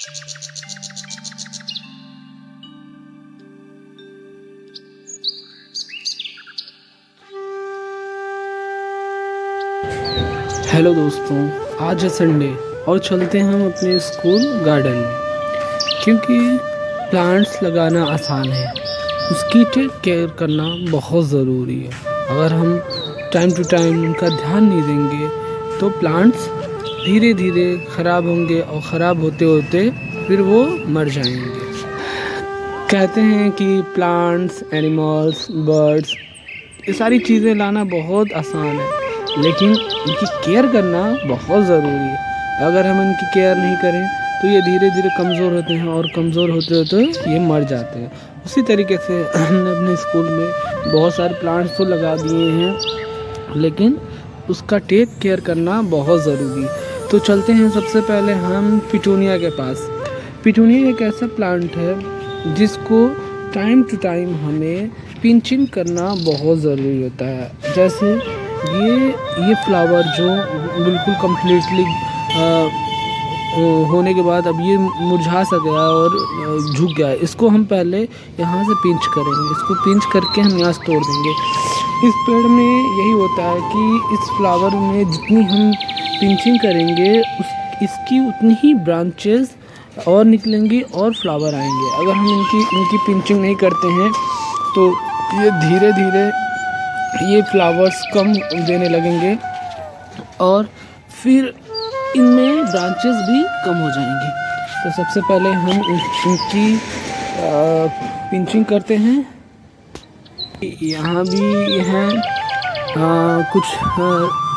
Hello दोस्तों, आज है संडे और चलते हैं हम अपने स्कूल गार्डन में, क्योंकि प्लांट्स लगाना आसान है, उसकी टेक केयर करना बहुत ज़रूरी है। अगर हम टाइम टू टाइम उनका ध्यान नहीं देंगे तो प्लांट्स धीरे धीरे ख़राब होंगे और ख़राब होते होते फिर वो मर जाएंगे। कहते हैं कि प्लांट्स, एनिमल्स, बर्ड्स, ये सारी चीज़ें लाना बहुत आसान है, लेकिन इनकी केयर करना बहुत ज़रूरी है। अगर हम इनकी केयर नहीं करें तो ये धीरे धीरे कमज़ोर होते हैं और कमज़ोर होते होते ये मर जाते हैं। उसी तरीके से हमने अपने स्कूल में बहुत सारे प्लांट्स तो लगा दिए हैं, लेकिन उसका टेक केयर करना बहुत ज़रूरी है। तो चलते हैं सबसे पहले हम पिटूनिया के पास। पिटूनिया एक ऐसा प्लांट है जिसको टाइम टू टाइम हमें पिंचिंग करना बहुत ज़रूरी होता है। जैसे ये फ्लावर जो बिल्कुल कम्प्लीटली होने के बाद अब ये मुरझा सा गया और झुक गया है, इसको हम पहले यहाँ से पिंच करेंगे। इसको पिंच करके हम यहाँ से तोड़ देंगे। इस पेड़ में यही होता है कि इस फ्लावर में जितनी हम पिंचिंग करेंगे इसकी उतनी ही ब्रांचेस और निकलेंगी और फ्लावर आएंगे। अगर हम इनकी पिंचिंग नहीं करते हैं तो ये धीरे धीरे ये फ्लावर्स कम देने लगेंगे और फिर इनमें ब्रांचेस भी कम हो जाएंगी। तो सबसे पहले हम इनकी पिंचिंग करते हैं। यहाँ भी हैं कुछ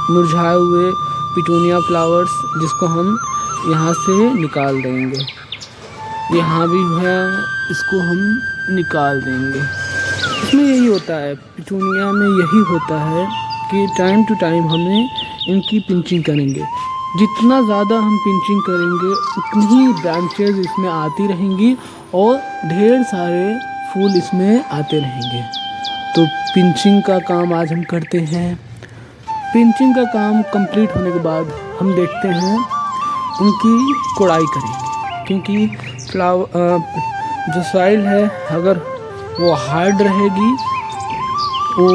मुरझाए हुए पिटूनिया फ्लावर्स, जिसको हम यहाँ से निकाल देंगे। यहाँ भी है, इसको हम निकाल देंगे। इसमें यही होता है, पिटूनिया में यही होता है कि टाइम टू टाइम हमें इनकी पिंचिंग करेंगे। जितना ज़्यादा हम पिंचिंग करेंगे उतनी ही ब्रांचेस इसमें आती रहेंगी और ढेर सारे फूल इसमें आते रहेंगे। तो पिंचिंग का काम आज हम करते हैं। पिंचिंग का काम कंप्लीट होने के बाद हम देखते हैं इनकी कोड़ाई करेंगे, क्योंकि जो सॉइल है अगर वो हार्ड रहेगी, वो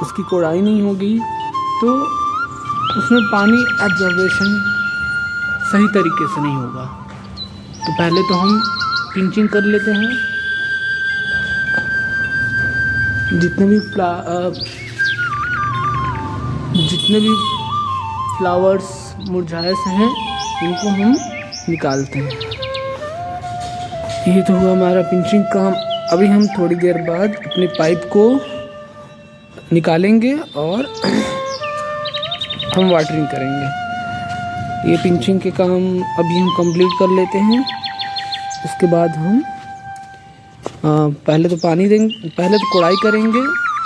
उसकी कोड़ाई नहीं होगी तो उसमें पानी एब्जॉर्बेशन सही तरीके से नहीं होगा। तो पहले तो हम पिंचिंग कर लेते हैं। जितने भी फ्लावर्स मुरझाए से हैं इनको हम निकालते हैं। ये तो हुआ हमारा पिंचिंग काम। अभी हम थोड़ी देर बाद अपने पाइप को निकालेंगे और हम वाटरिंग करेंगे। ये पिंचिंग के काम अभी हम कंप्लीट कर लेते हैं। उसके बाद हम पहले तो पानी देंगे, पहले तो कोड़ाई करेंगे,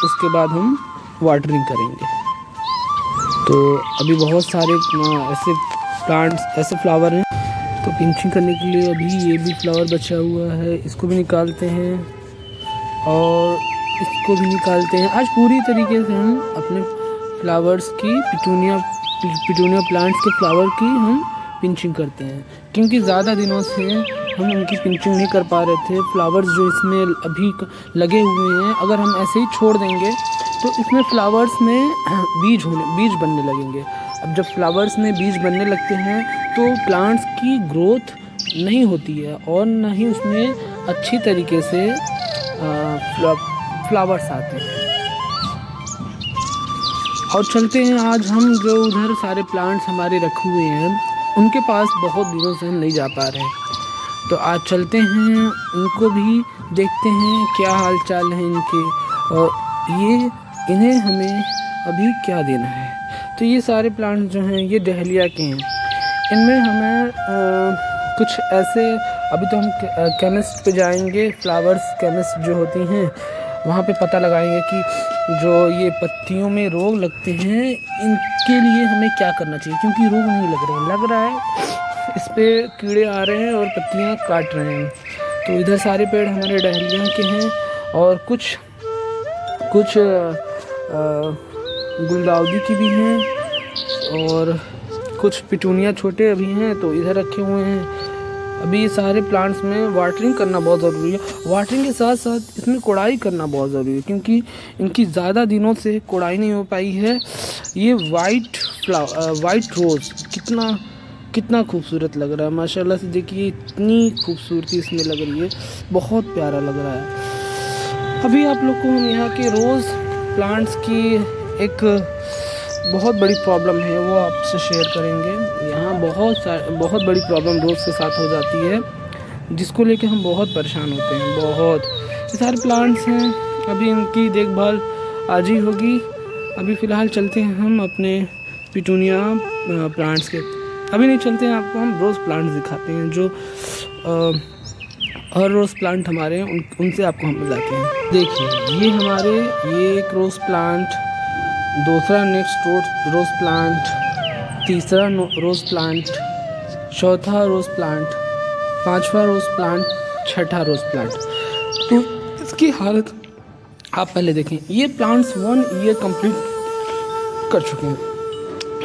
उसके बाद हम वाटरिंग करेंगे। तो अभी बहुत सारे ऐसे प्लांट्स, ऐसे फ्लावर हैं, तो पिंचिंग करने के लिए अभी ये भी फ्लावर बचा हुआ है, इसको भी निकालते हैं और इसको भी निकालते हैं। आज पूरी तरीके से हम अपने फ्लावर्स की पिटूनिया प्लांट्स के फ्लावर की हम पिंचिंग करते हैं, क्योंकि ज़्यादा दिनों से हम उनकी पिंचिंग नहीं कर पा रहे थे। फ्लावर्स जो इसमें अभी लगे हुए हैं, अगर हम ऐसे ही छोड़ देंगे तो इसमें फ्लावर्स में बीज बनने लगेंगे। अब जब फ्लावर्स में बीज बनने लगते हैं तो प्लांट्स की ग्रोथ नहीं होती है और न ही उसमें अच्छी तरीके से फ्लावर्स आते हैं। और चलते हैं, आज हम जो उधर सारे प्लांट्स हमारे रखे हुए हैं उनके पास बहुत दिनों से हम नहीं जा पा रहे हैं, तो आज चलते हैं, उनको भी देखते हैं क्या हाल चाल है इनके और इन्हें हमें अभी क्या देना है। तो ये सारे प्लांट्स जो हैं ये डहलिया के हैं। इनमें हमें कुछ ऐसे, अभी तो हम केमिस्ट पे जाएंगे, फ्लावर्स केमिस्ट जो होती हैं वहाँ पे पता लगाएंगे कि जो ये पत्तियों में रोग लगते हैं इनके लिए हमें क्या करना चाहिए, क्योंकि रोग नहीं लग रहा है इस पे कीड़े आ रहे हैं और पत्तियाँ काट रहे हैं। तो इधर सारे पेड़ हमारे डहलिया के हैं और कुछ गुलदाउदी की भी हैं और कुछ पिटूनिया छोटे अभी हैं तो इधर रखे हुए हैं। अभी ये सारे प्लांट्स में वाटरिंग करना बहुत ज़रूरी है। वाटरिंग के साथ साथ इसमें कोड़ाई करना बहुत ज़रूरी है, क्योंकि इनकी ज़्यादा दिनों से कोड़ाई नहीं हो पाई है। ये वाइट रोज़ कितना खूबसूरत लग रहा है माशाल्लाह से। देखिए इतनी खूबसूरती इसमें लग रही है, बहुत प्यारा लग रहा है। अभी आप लोग को हम यहाँ के रोज़ प्लांट्स की एक बहुत बड़ी प्रॉब्लम है वो आपसे शेयर करेंगे। यहाँ बहुत बड़ी प्रॉब्लम रोज़ के साथ हो जाती है, जिसको लेके हम बहुत परेशान होते हैं। बहुत ये सारे प्लांट्स हैं, अभी इनकी देखभाल आज ही होगी। अभी फ़िलहाल चलते हैं हम अपने पिटूनिया प्लांट्स के, अभी नहीं चलते हैं, आपको हम रोज़ प्लांट्स दिखाते हैं जो और रोज़ प्लांट हमारे हैं, उनसे आपको हम मिलाते हैं। देखिए ये एक रोज़ प्लांट, दूसरा नेक्स्ट रोज़ प्लांट, तीसरा रोज़ प्लांट, चौथा रोज़ प्लांट, पांचवा रोज़ प्लांट, छठा रोज़ प्लांट। तो इसकी हालत आप पहले देखें। ये प्लांट्स 1 ईयर कंप्लीट कर चुके हैं,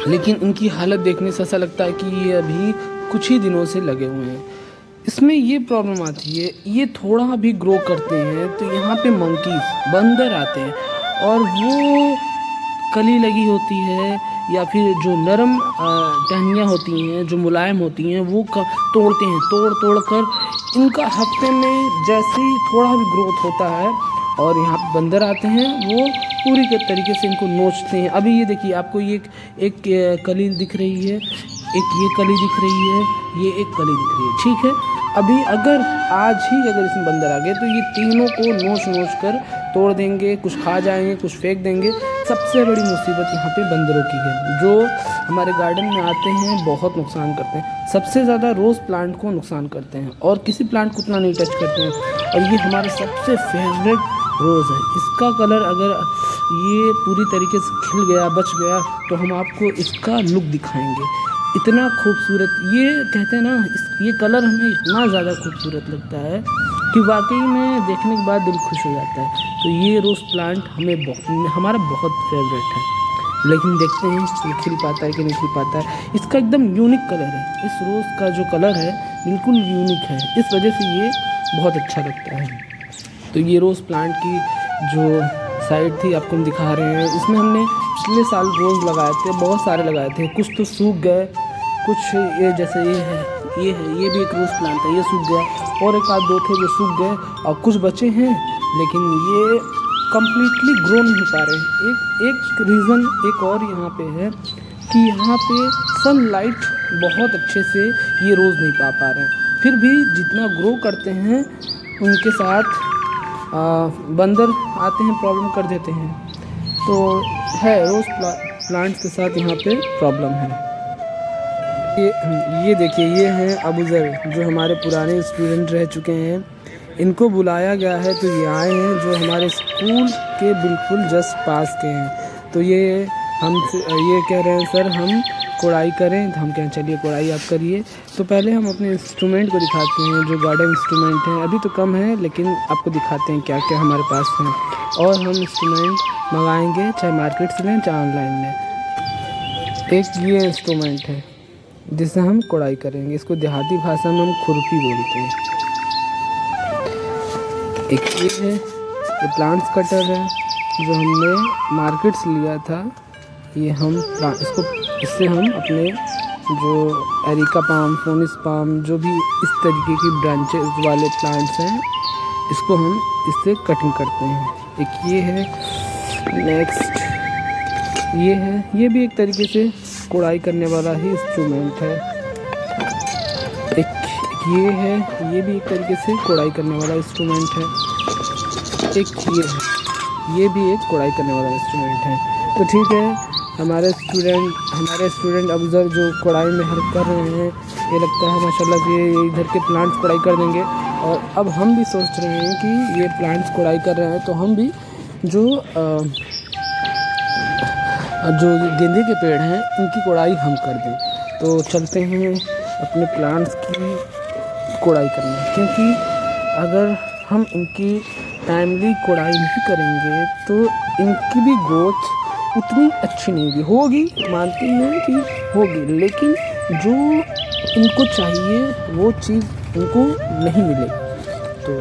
लेकिन इनकी हालत देखने से ऐसा लगता है कि ये अभी कुछ ही दिनों से लगे हुए हैं। इसमें ये प्रॉब्लम आती है, ये थोड़ा भी ग्रो करते हैं तो यहाँ पे मंकीज़ बंदर आते हैं और वो कली लगी होती है या फिर जो नरम टहनियाँ होती हैं, जो मुलायम होती हैं, वो तोड़ते हैं। तोड़ कर इनका हफ्ते में जैसे ही थोड़ा भी ग्रोथ होता है और यहाँ पे बंदर आते हैं, वो पूरी के तरीके से इनको नोचते हैं। अभी ये देखिए, आपको ये एक कली दिख रही है, एक ये कली दिख रही है, ये एक कली दिख रही है, ठीक है। अभी अगर इसमें बंदर आ गए तो ये तीनों को नोच कर तोड़ देंगे, कुछ खा जाएंगे, कुछ फेंक देंगे। सबसे बड़ी मुसीबत यहाँ पे बंदरों की है, जो हमारे गार्डन में आते हैं, बहुत नुकसान करते हैं। सबसे ज़्यादा रोज़ प्लांट को नुकसान करते हैं और किसी प्लांट को उतना नहीं टच करते हैं। और ये हमारे सबसे फेवरेट रोज़ है। इसका कलर अगर ये पूरी तरीके से खिल गया, बच गया, तो हम आपको इसका लुक दिखाएंगे। इतना खूबसूरत, ये कहते हैं ना, ये कलर हमें इतना ज़्यादा खूबसूरत लगता है कि वाकई में देखने के बाद दिल खुश हो जाता है। तो ये रोज़ प्लांट हमारा बहुत फेवरेट है, लेकिन देखते हैं ये खिल पाता है कि नहीं खिल पाता है। इसका एकदम यूनिक कलर है, इस रोज़ का जो कलर है बिल्कुल यूनिक है, इस वजह से ये बहुत अच्छा लगता है। तो ये रोज़ प्लांट की जो साइड थी आपको हम दिखा रहे हैं। इसमें हमने पिछले साल रोज़ लगाए थे, बहुत सारे लगाए थे, कुछ तो सूख गए, कुछ ये जैसे ये भी एक रोज़ प्लांट है, ये सूख गया, और एक आध दो थे जो सूख गए, और कुछ बचे हैं लेकिन ये कम्प्लीटली ग्रो नहीं पा रहे। एक रीज़न एक और यहाँ पे है कि यहाँ पे सनलाइट बहुत अच्छे से ये रोज़ नहीं पा रहे हैं। फिर भी जितना ग्रो करते हैं उनके साथ बंदर आते हैं, प्रॉब्लम कर देते हैं। तो है रोज़ प्लांट्स के साथ यहाँ पे प्रॉब्लम है। ये देखिए, ये हैं अबूज़र, जो हमारे पुराने स्टूडेंट रह चुके हैं। इनको बुलाया गया है तो ये आए हैं, जो हमारे स्कूल के बिल्कुल जस्ट पास के हैं। तो ये हमसे ये कह रहे हैं सर हम कोड़ाई करें, तो हम कहें चलिए कोड़ाई आप करिए। तो पहले हम अपने इंस्ट्रूमेंट को दिखाते हैं, जो गार्डन इंस्ट्रूमेंट हैं। अभी तो कम है लेकिन आपको दिखाते हैं क्या क्या हमारे पास हैं। और हम इंस्ट्रूमेंट मंगाएंगे, चाहे मार्केट से लें चाहे ऑनलाइन लें। एक ये इंस्ट्रूमेंट है जिससे हम कोड़ाई करेंगे, इसको देहाती भाषा में हम खुरपी बोलते हैं। एक ये है, ये प्लांट्स कटर है जो हमने मार्केट से लिया था। ये हम इससे हम अपने जो एरिका पाम, फोनिस पाम, जो भी इस तरीके की ब्रांचेस वाले प्लांट्स हैं, इसको हम इससे कटिंग करते हैं। एक ये है, नेक्स्ट ये है, ये भी एक तरीके से कोड़ाई करने वाला ही इंस्ट्रूमेंट है। एक ये है, ये भी एक तरीके से कोड़ाई करने वाला इंस्ट्रूमेंट है। एक ये है, ये भी एक कोड़ाई करने वाला इंस्ट्रूमेंट है। तो ठीक है, हमारे स्टूडेंट अबूज़र जो कोड़ाई में हेल्प कर रहे हैं, ये लगता है माशाल्लाह से ये इधर के प्लांट्स कोड़ाई कर देंगे। और अब हम भी सोच रहे हैं कि ये प्लांट्स कोड़ाई कर रहे हैं तो हम भी जो गेंदे के पेड़ हैं इनकी कोड़ाई हम कर दें। तो चलते हैं अपने प्लांट्स की कोड़ाई करने, क्योंकि अगर हम इनकी टाइमली कोड़ाई नहीं करेंगे तो इनकी भी ग्रोथ उतनी अच्छी नहीं होगी। मानते हैं कि होगी, लेकिन जो इनको चाहिए वो चीज़ उनको नहीं मिलेगी। तो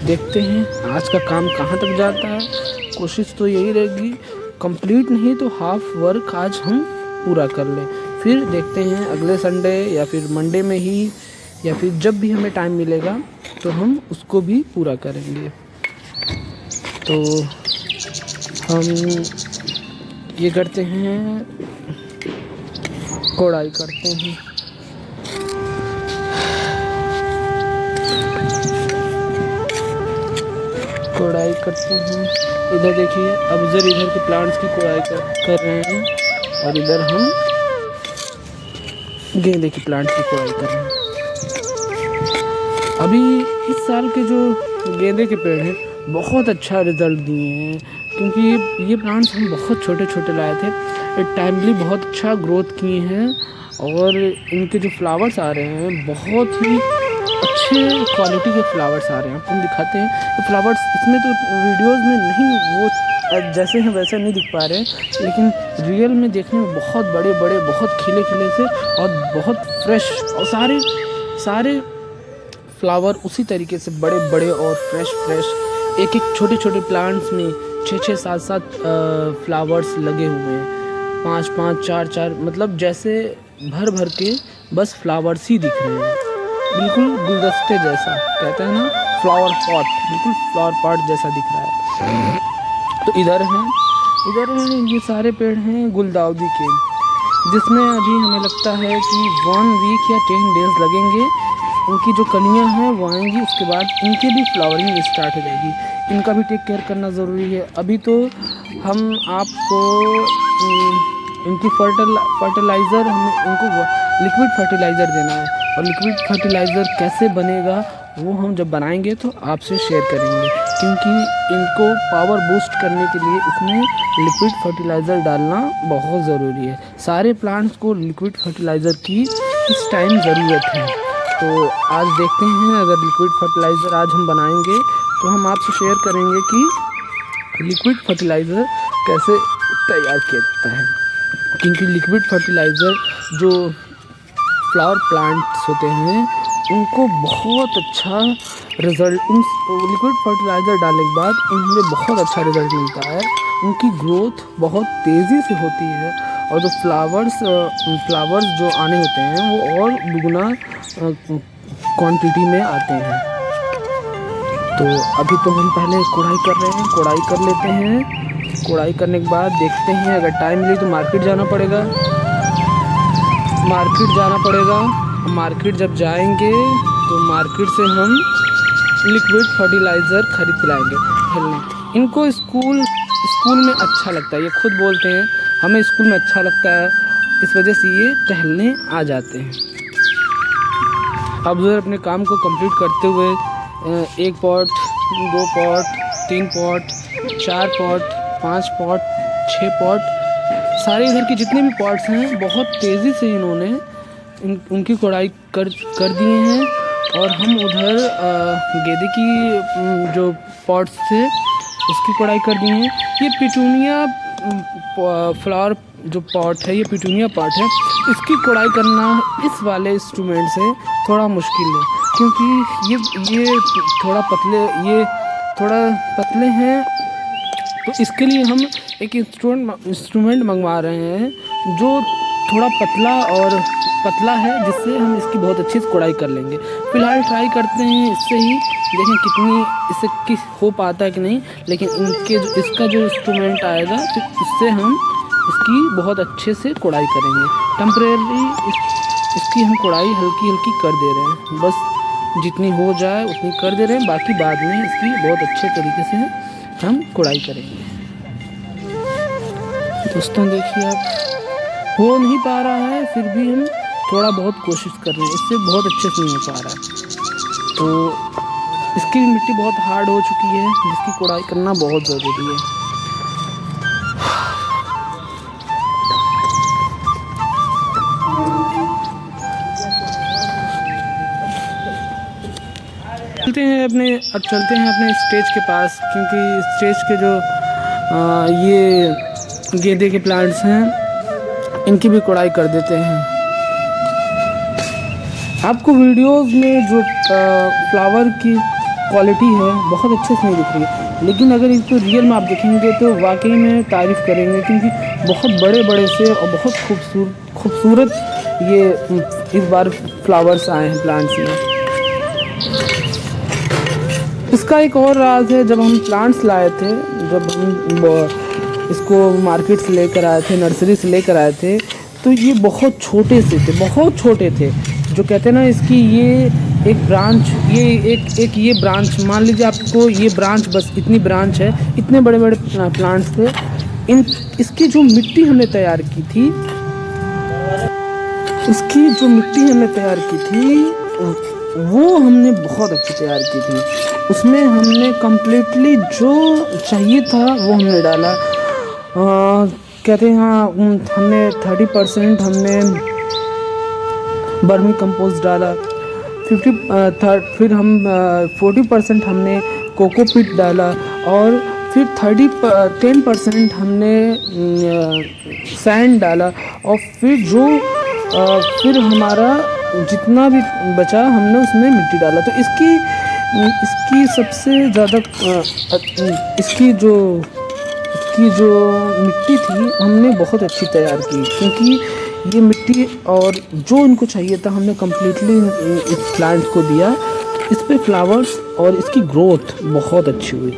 देखते हैं आज का काम कहाँ तक जाता है। कोशिश तो यही रहेगी, कंप्लीट नहीं तो हाफ वर्क आज हम पूरा कर लें। फिर देखते हैं अगले संडे या फिर मंडे में ही, या फिर जब भी हमें टाइम मिलेगा तो हम उसको भी पूरा करेंगे। तो हम ये करते हैं, कोड़ाई करते हैं। कोड़ाई करते हैं। इधर देखिए अफजल इधर के प्लांट्स की कोड़ाई कर रहे हैं, और इधर हम गेंदे की प्लांट की कोड़ाई कर रहे हैं। अभी इस साल के जो गेंदे के पेड़ हैं बहुत अच्छा रिज़ल्ट दिए हैं, क्योंकि ये प्लांट्स हम बहुत छोटे छोटे लाए थे। टाइमली बहुत अच्छा ग्रोथ किए हैं, और इनके जो फ्लावर्स आ रहे हैं बहुत ही अच्छे क्वालिटी के फ्लावर्स आ रहे हैं। आपको दिखाते हैं तो फ्लावर्स इसमें तो वीडियोस में नहीं, वो जैसे हैं वैसे नहीं दिख पा रहे हैं, लेकिन रियल में देखने में बहुत बड़े बड़े, बहुत खिले खिले से और बहुत फ्रेश, और सारे फ्लावर उसी तरीके से बड़े बड़े और फ्रेश एक एक छोटे छोटे प्लांट्स में 6-6, 7-7 फ्लावर्स लगे हुए हैं, 5-5, 4-4, मतलब जैसे भर भर के बस फ्लावर्स ही दिख रहे हैं, बिल्कुल गुलदस्ते जैसा, कहते हैं ना फ्लावर पॉट, बिल्कुल फ्लावर पॉट जैसा दिख रहा है। तो इधर हैं ये सारे पेड़ हैं गुलदाउदी के, जिसमें अभी हमें लगता है कि 1 वीक या 10 डेज लगेंगे। इनकी जो कलियां हैं वो आएंगी, उसके बाद इनकी भी फ्लावरिंग स्टार्ट हो जाएगी। इनका भी टेक केयर करना ज़रूरी है। अभी तो हम आपको इनकी फर्टिलाइज़र, हमें इनको लिक्विड फर्टिलाइज़र देना है, और लिक्विड फर्टिलाइज़र कैसे बनेगा वो हम जब बनाएंगे तो आपसे शेयर करेंगे, क्योंकि इनको पावर बूस्ट करने के लिए इसमें लिक्विड फर्टिलाइज़र डालना बहुत ज़रूरी है। सारे प्लांट्स को लिक्विड फर्टिलाइज़र की इस टाइम ज़रूरत है। तो आज देखते हैं, अगर लिक्विड फर्टिलाइज़र आज हम बनाएंगे तो हम आपसे शेयर करेंगे कि लिक्विड फर्टिलाइज़र कैसे तैयार किया जाता है, क्योंकि लिक्विड फर्टिलाइज़र जो फ्लावर प्लांट्स होते हैं उनको बहुत अच्छा रिज़ल्ट, उन लिक्विड फर्टिलाइज़र डालने के बाद उनमें बहुत अच्छा रिज़ल्ट मिलता है। उनकी ग्रोथ बहुत तेज़ी से होती है, और जो फ्लावर्स जो आने होते हैं वो और दुगना क्वांटिटी में आते हैं। तो अभी तो हम पहले कोड़ाई कर रहे हैं, कोड़ाई कर लेते हैं। कोड़ाई करने के बाद देखते हैं, अगर टाइम मिले तो मार्केट जाना पड़ेगा। मार्केट जब जाएंगे तो मार्केट से हम लिक्विड फर्टिलाइज़र खरीद लाएंगे खेलने। इनको स्कूल में अच्छा लगता है, ये खुद बोलते हैं हमें स्कूल में अच्छा लगता है, इस वजह से ये टहलने आ जाते हैं। अब उधर अपने काम को कंप्लीट करते हुए 1 pot, 2 pot, 3 pot, 4 pot, 5 pot, 6 pot, सारे इधर के जितने भी पॉट्स हैं बहुत तेज़ी से इन्होंने उनकी कोड़ाई कर दिए हैं। और हम उधर गेंदे की जो पॉट्स थे उसकी कोड़ाई कर दी है। ये पिटूनिया फ्लावर जो पॉट है, ये पिटूनिया पॉट है, इसकी कोड़ाई करना इस वाले इंस्ट्रूमेंट से थोड़ा मुश्किल है, क्योंकि ये थोड़ा पतले हैं। तो इसके लिए हम एक इंस्ट्रूमेंट मंगवा रहे हैं जो थोड़ा पतला है, जिससे हम इसकी बहुत अच्छी कोड़ाई कर लेंगे। फ़िलहाल ट्राई करते हैं इससे ही, देखें कितनी इससे हो पाता है कि नहीं। लेकिन इसका जो इंस्ट्रूमेंट आएगा फिर इससे हम इसकी बहुत अच्छे से कोड़ाई करेंगे। टेम्परेरी इसकी हम कोड़ाई हल्की हल्की कर दे रहे हैं, बस जितनी हो जाए उतनी कर दे रहे हैं, बाकी बाद में इसकी बहुत अच्छे तरीके से हम कोड़ाई करेंगे। दोस्तों देखिए, आप हो नहीं पा रहा है, फिर भी हम थोड़ा बहुत कोशिश कर रहे हैं, इससे बहुत अच्छे से नहीं हो पा रहा है। तो इसकी मिट्टी बहुत हार्ड हो चुकी है, जिसकी कोड़ाई करना बहुत ज़रूरी है। चलते हैं अपने स्टेज के पास, क्योंकि स्टेज के जो ये गेंदे के प्लांट्स हैं इनकी भी कोड़ाई कर देते हैं। आपको वीडियोस में जो फ्लावर की क्वालिटी है बहुत अच्छे से नहीं दिख रही है, लेकिन अगर इसको रियल में आप देखेंगे तो वाकई में तारीफ़ करेंगे, क्योंकि बहुत बड़े बड़े से और बहुत खूबसूरत ये इस बार फ्लावर्स आए हैं प्लांट्स में। इसका एक और राज है, जब हम प्लांट्स लाए थे, जब हम इसको मार्केट से लेकर आए थे, नर्सरी से लेकर आए थे, तो ये बहुत छोटे से थे, बहुत छोटे थे। जो कहते हैं ना, इसकी ये एक ब्रांच, ये एक ये ब्रांच, मान लीजिए आपको ये ब्रांच, बस इतनी ब्रांच है, इतने बड़े बड़े प्लांट्स थे। इसकी जो मिट्टी हमने तैयार की थी, इसकी जो मिट्टी हमने तैयार की थी वो हमने बहुत अच्छी तैयार की थी। उसमें हमने कम्प्लीटली जो चाहिए था वो हमने डाला। कहते हैं हाँ, हमने 30% हमने बर्मी कंपोस्ट डाला, फिर हम 40% हमने कोकोपीट डाला, और फिर 10% हमने सैंड डाला, और फिर हमारा जितना भी बचा हमने उसमें मिट्टी डाला। तो इसकी सबसे ज़्यादा इसकी जो मिट्टी थी हमने बहुत अच्छी तैयार की, क्योंकि ये मिट्टी और जो इनको चाहिए था हमने कम्प्लीटली इस प्लांट को दिया। इस पे फ्लावर्स और इसकी ग्रोथ बहुत अच्छी हुई।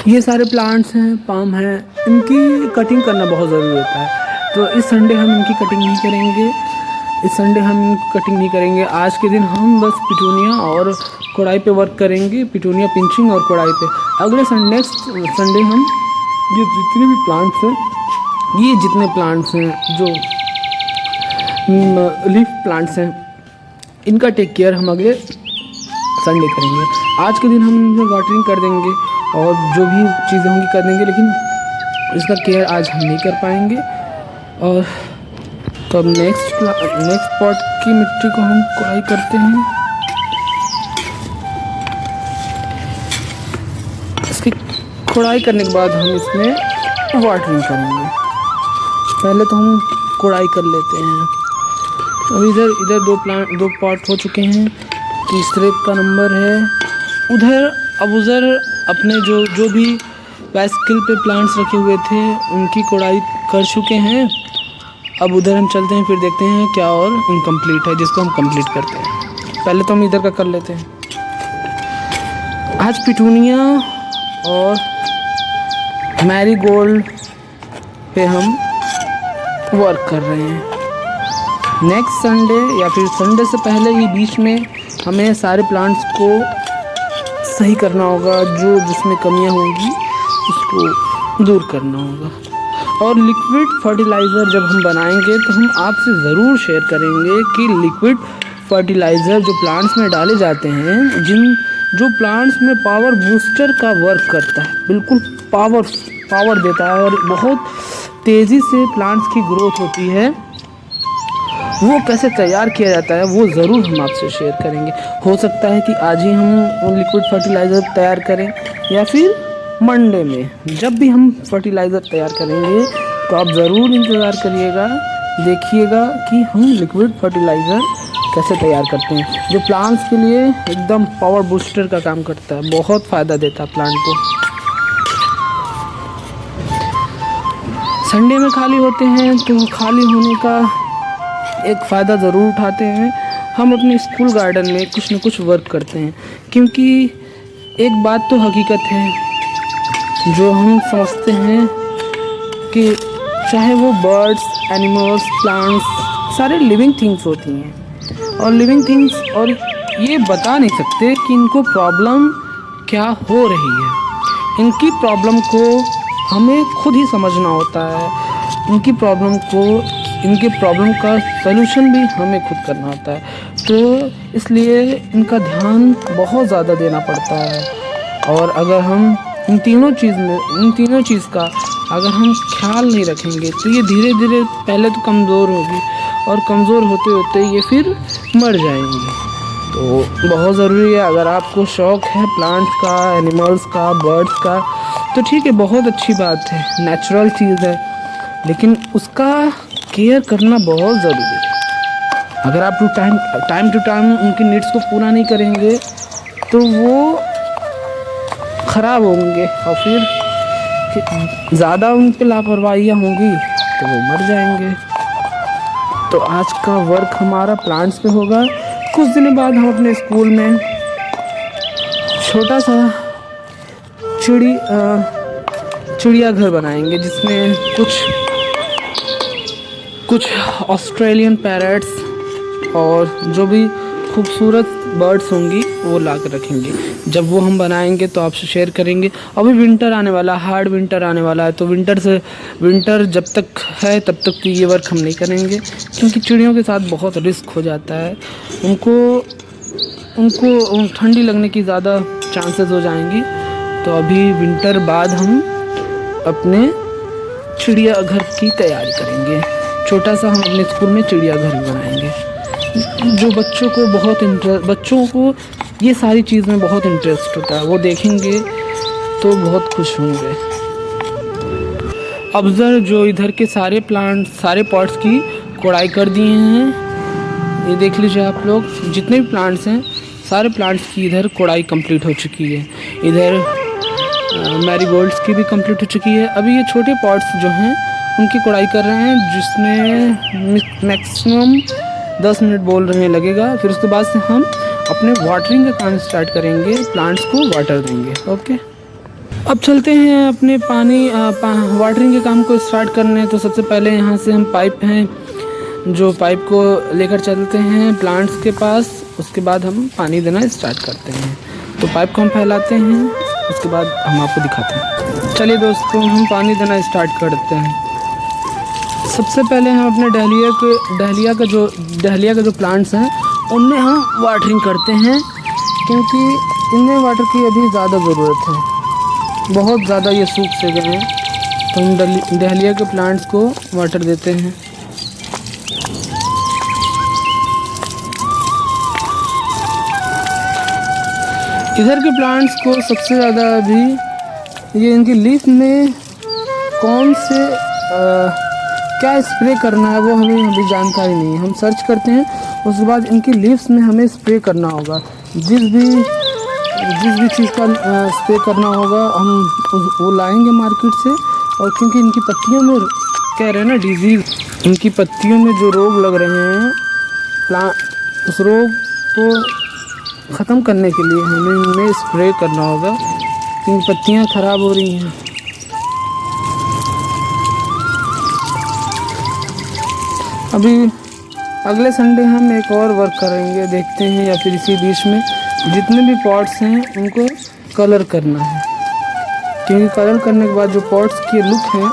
ये सारे प्लांट्स हैं, पाम हैं, इनकी कटिंग करना बहुत ज़रूरी होता है। तो इस संडे हम इनकी कटिंग नहीं करेंगे, आज के दिन हम बस पिटूनिया और कोड़ाई पे वर्क करेंगे, पिटूनिया पिंचिंग और कोड़ाई पे। अगले नेक्स्ट संडे हम ये जितने प्लांट्स हैं जो लीफ प्लांट्स हैं, इनका टेक केयर हम अगले संडे करेंगे। आज के दिन हम इनमें वाटरिंग कर देंगे और जो भी चीज़ें होंगी कर देंगे, लेकिन इसका केयर आज हम नहीं कर पाएंगे। और तो अब नेक्स्ट पॉट की मिट्टी को हम कोड़ाई करते हैं। इसकी कोड़ाई करने के बाद हम इसमें वाटरिंग करेंगे। पहले तो हम कोड़ाई कर लेते हैं। अब इधर दो पॉट हो चुके हैं, तीसरे का नंबर है उधर अपने जो भी बाइसिकल पे प्लांट्स रखे हुए थे उनकी कोड़ाई कर चुके हैं। अब उधर हम चलते हैं, फिर देखते हैं क्या और इनकम्प्लीट है जिसको हम कंप्लीट करते हैं। पहले तो हम इधर का कर लेते हैं। आज पिटूनिया और मैरीगोल्ड पे हम वर्क कर रहे हैं। नेक्स्ट संडे या फिर संडे से पहले ही बीच में हमें सारे प्लांट्स को सही करना होगा, जो जिसमें कमियां होंगी उसको दूर करना होगा। और लिक्विड फर्टिलाइज़र जब हम बनाएंगे तो हम आपसे ज़रूर शेयर करेंगे कि लिक्विड फर्टिलाइज़र जो प्लांट्स में डाले जाते हैं, जो प्लांट्स में पावर बूस्टर का वर्क करता है, बिल्कुल पावर देता है और बहुत तेज़ी से प्लांट्स की ग्रोथ होती है, वो कैसे तैयार किया जाता है वो ज़रूर हम आपसे शेयर करेंगे। हो सकता है कि आज ही हम लिक्विड फर्टिलाइज़र तैयार करें, या फिर मंडे में जब भी हम फर्टिलाइज़र तैयार करेंगे तो आप ज़रूर इंतज़ार करिएगा, देखिएगा कि हम लिक्विड फर्टिलाइज़र कैसे तैयार करते हैं, जो प्लांट्स के लिए एकदम पावर बूस्टर का काम करता है, बहुत फ़ायदा देता है प्लांट को। संडे में खाली होते हैं तो खाली होने का एक फ़ायदा ज़रूर उठाते हैं। हम अपने स्कूल गार्डन में कुछ न कुछ वर्क करते हैं, क्योंकि एक बात तो हकीकत है जो हम समझते हैं कि चाहे वो बर्ड्स, एनिमल्स, प्लांट्स, सारे लिविंग थिंग्स होती हैं, और लिविंग थिंग्स और ये बता नहीं सकते कि इनको प्रॉब्लम क्या हो रही है। इनकी प्रॉब्लम को हमें खुद ही समझना होता है, इनके प्रॉब्लम का सलूशन भी हमें खुद करना होता है। तो इसलिए इनका ध्यान बहुत ज़्यादा देना पड़ता है, और अगर हम इन तीनों चीज़ का अगर हम ख्याल नहीं रखेंगे तो ये धीरे धीरे पहले तो कमज़ोर होगी, और कमज़ोर होते होते ये फिर मर जाएंगे। तो बहुत ज़रूरी है, अगर आपको शौक़ है प्लांट्स का, एनिमल्स का, बर्ड्स का, तो ठीक है, बहुत अच्छी बात है, नेचुरल चीज़ है, लेकिन उसका केयर करना बहुत ज़रूरी है। अगर आप टाइम टू टाइम उनकी नीड्स को पूरा नहीं करेंगे तो वो ख़राब होंगे, और फिर ज़्यादा उन पर लापरवाहियाँ होंगी तो वो मर जाएंगे। तो आज का वर्क हमारा प्लांट्स पे होगा। कुछ दिन बाद हम अपने स्कूल में छोटा सा चिड़ियाघर बनाएंगे, जिसमें कुछ ऑस्ट्रेलियन पैरट्स और जो भी खूबसूरत बर्ड्स होंगी वो ला कर रखेंगे। जब वो हम बनाएंगे तो आपसे शेयर करेंगे। अभी विंटर आने वाला, हार्ड विंटर आने वाला है, तो विंटर जब तक है तब तक तो ये वर्क हम नहीं करेंगे, क्योंकि चिड़ियों के साथ बहुत रिस्क हो जाता है। उनको ठंडी लगने की ज़्यादा चांसेस हो जाएंगी। तो अभी विंटर बाद हम अपने चिड़ियाघर की तैयारी करेंगे। छोटा सा हम अपने स्कूल में चिड़ियाघर भी बनाएंगे। जो बच्चों को ये सारी चीज़ में बहुत इंटरेस्ट होता है, वो देखेंगे तो बहुत खुश होंगे। ऑब्जर्व, जो इधर के सारे पॉट्स की कोड़ाई कर दिए हैं। ये देख लीजिए आप लोग, जितने भी प्लांट्स हैं सारे प्लांट्स की इधर कोड़ाई कंप्लीट हो चुकी है। इधर मैरीगोल्ड्स की भी कंप्लीट हो चुकी है। अभी ये छोटे पॉट्स जो हैं उनकी कोड़ाई कर रहे हैं, जिसमें मैक्सिमम 10 मिनट बोल रहे लगेगा। फिर उसके बाद से हम अपने वाटरिंग का काम स्टार्ट करेंगे, प्लांट्स को वाटर देंगे। ओके, अब चलते हैं अपने वाटरिंग के काम को स्टार्ट करने। तो सबसे पहले यहाँ से हम पाइप हैं, जो पाइप को लेकर चलते हैं प्लांट्स के पास। उसके बाद हम पानी देना स्टार्ट करते हैं। तो पाइप को हम फैलाते हैं, उसके बाद हम आपको दिखाते हैं। चलिए दोस्तों, हम पानी देना स्टार्ट करते हैं। सबसे पहले हम अपने डहलिया का जो प्लांट्स हैं उनमें हम वाटरिंग करते हैं, क्योंकि इनमें वाटर की अभी ज़्यादा ज़रूरत है। बहुत ज़्यादा ये सूख से गए हैं, तो हम डहलिया के प्लांट्स को वाटर देते हैं। इधर के प्लांट्स को सबसे ज़्यादा अभी ये इनकी लीफ में कौन से क्या स्प्रे करना है वो हमें अभी जानकारी नहीं है। हम सर्च करते हैं, उसके बाद इनकी लीव्स में हमें स्प्रे करना होगा। जिस भी चीज़ का स्प्रे करना होगा हम वो लाएंगे मार्केट से। और क्योंकि इनकी पत्तियों में कह रहे हैं ना डिजीज़, इनकी पत्तियों में जो रोग लग रहे हैं उस रोग को ख़त्म करने के लिए हमें इनमें स्प्रे करना होगा, क्योंकि पत्तियाँ ख़राब हो रही हैं। अभी अगले संडे हम एक और वर्क करेंगे, देखते हैं, या फिर इसी बीच में जितने भी पॉट्स हैं उनको कलर करना है, क्योंकि कलर करने के बाद जो पॉट्स के लुक हैं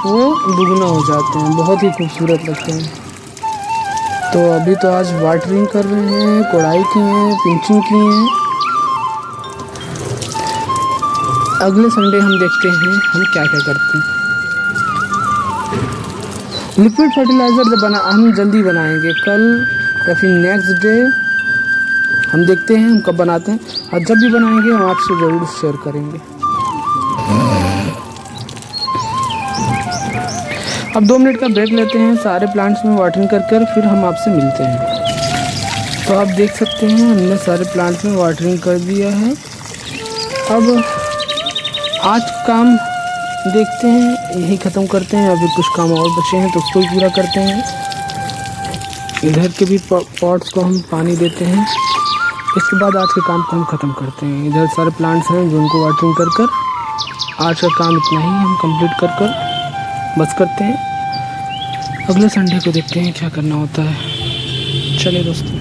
वो दुगना हो जाते हैं, बहुत ही खूबसूरत लगते हैं। तो अभी तो आज वाटरिंग कर रहे हैं, कोड़ाई की हैं, पिंचिंग की हैं। अगले संडे हम देखते हैं हम क्या क्या करते हैं। लिक्विड फर्टिलाइज़र हम जल्दी बनाएंगे, कल या फिर नेक्स्ट डे हम देखते हैं हम कब बनाते हैं, और जब भी बनाएंगे हम आपसे ज़रूर शेयर करेंगे। अब 2 मिनट का ब्रेक लेते हैं, सारे प्लांट्स में वाटरिंग कर फिर हम आपसे मिलते हैं। तो आप देख सकते हैं हमने सारे प्लांट्स में वाटरिंग कर दिया है। अब आज काम देखते हैं, यही ख़त्म करते हैं। अभी कुछ काम और बचे हैं तो उसको भी पूरा करते हैं। इधर के भी पॉट्स को हम पानी देते हैं। इसके बाद आज के काम को हम ख़त्म करते हैं। इधर सारे प्लांट्स हैं जो उनको वाटरिंग कर आज का काम इतना ही हम कंप्लीट कर बस करते हैं। अगले संडे को देखते हैं क्या करना होता है। चलिए दोस्तों।